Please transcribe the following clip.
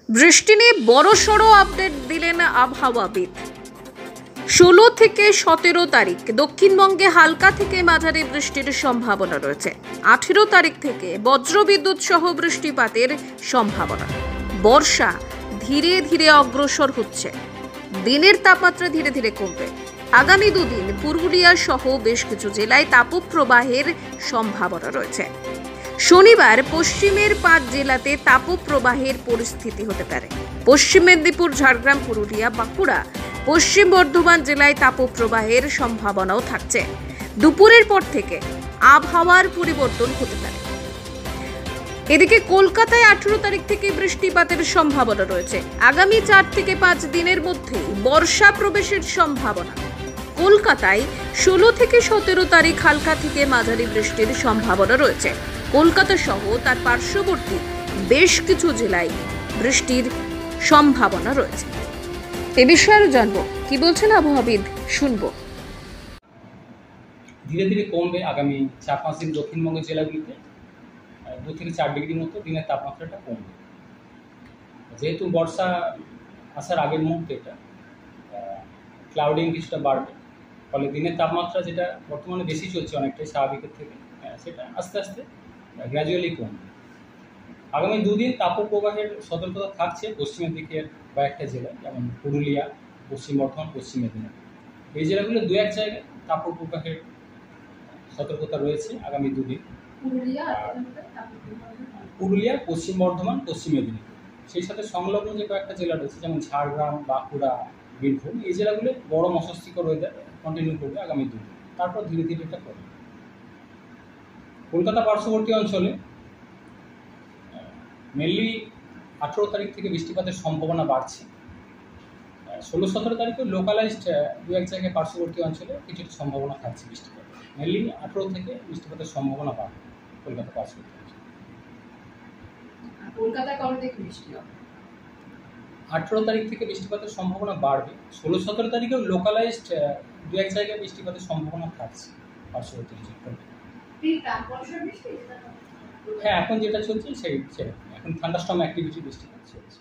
বৃষ্টি নিয়ে বড়সড় আপডেট দিলেন আবহাওয়াবিদ। 16 থেকে 17 তারিখ দক্ষিণবঙ্গে হালকা থেকে মাঝারি বৃষ্টির সম্ভাবনা রয়েছে। 18 তারিখ থেকে বজ্রবিদ্যুৎ সহ বৃষ্টিপাতের সম্ভাবনা। বর্ষা ধীরে ধীরে অগ্রসর হচ্ছে, দিনের তাপমাত্রা ধীরে ধীরে কমবে। আগামী দুদিন পুরুলিয়া সহ বেশ কিছু জেলায় তাপপ্রবাহের সম্ভাবনা রয়েছে। শনিবার পশ্চিমের 5 জেলাতে তাপপ্রবাহের পরিস্থিতি হতে পারে। পশ্চিম মেদিনীপুর, ঝাড়গ্রাম, পুরুলিয়া, বাঁকুড়া, পশ্চিম বর্ধমান জেলায় তাপপ্রবাহের সম্ভাবনাও থাকছে। দুপুরের পর থেকে আবহাওয়ার পরিবর্তন হতে পারে। এদিকে কলকাতায় 18 তারিখ থেকে বৃষ্টিপাতের সম্ভাবনা রয়েছে। আগামী 4 থেকে 5 দিনের মধ্যে বর্ষা প্রবেশের সম্ভাবনা। কলকাতায় 16 থেকে 17 তারিখ হালকা থেকে মাঝারি বৃষ্টির সম্ভাবনা রয়েছে। কলকাতা সহ তার পার্শ্ববর্তী বেশ কিছু জেলায় বৃষ্টির সম্ভাবনা রয়েছে। এ বিষয়ে আরো জানবো, কি বলছেন আবহাওয়াবিদ, শুনবো। ধীরে ধীরে কমবে আগামী 4-5 দিন দক্ষিণবঙ্গের জেলাগুলিতে 2 থেকে 4 ডিগ্রির মতো দিনের তাপমাত্রাটা কমবে। যেহেতু বর্ষা আসার আগের মুহূর্তে এটা ক্লাউডিং কিছুটা বাড়বে, ফলে দিনের তাপমাত্রা যেটা বর্তমানে বেশি চলছে অনেকটাই স্বাভাবিকের থেকে, সেটা আস্তে আস্তে গ্র্যাজুয়ালি কমবে। আগামী দুদিন তাপপ্রবাহের সতর্কতা থাকছে পশ্চিমের দিকের কয়েকটা জেলায়, যেমন পুরুলিয়া, পশ্চিম বর্ধমান, পশ্চিম মেদিনীপুর। এই জেলাগুলো 2-1 জায়গায় তাপপ্রবাহের সতর্কতা রয়েছে আগামী দুদিন। পুরুলিয়া, পশ্চিম বর্ধমান, পশ্চিম মেদিনীপুর, সেই সাথে সংলগ্ন যে কয়েকটা জেলা রয়েছে যেমন ঝাড়গ্রাম, বাঁকুড়া, বীরভূম, এই জেলাগুলো বড় অস্বস্তিকর ওয়েদার কন্টিনিউ করবে আগামী দুদিন। তারপর ধীরে ধীরে এটা করবে। কলকাতা পার্শ্ববর্তী অঞ্চলে মেনলি 18 তারিখ থেকে বৃষ্টিপাতের সম্ভাবনা বাড়ছে। 16-17 তারিখে লোকালাইজড 2-1 জায়গায় পার্শ্ববর্তী অঞ্চলে কিছুটা সম্ভাবনা থাকছে বৃষ্টিপাত। মেনলি 18 থেকে বৃষ্টিপাতের সম্ভাবনা বাড়বে কলকাতা পার্শ্ববর্তী অঞ্চলে। কলকাতায় কবে থেকে বৃষ্টি হবে? 18 তারিখ থেকে বৃষ্টিপাতের সম্ভাবনা বাড়বে। 16-17 তারিখেও লোকালাইজড 2-1 জায়গায় বৃষ্টিপাতের সম্ভাবনা থাকছে পার্শ্ববর্তী অঞ্চলে। হ্যাঁ, এখন যেটা চলছে সেই এখন থান্ডারস্টর্ম অ্যাক্টিভিটি বৃষ্টিপাত চলছে।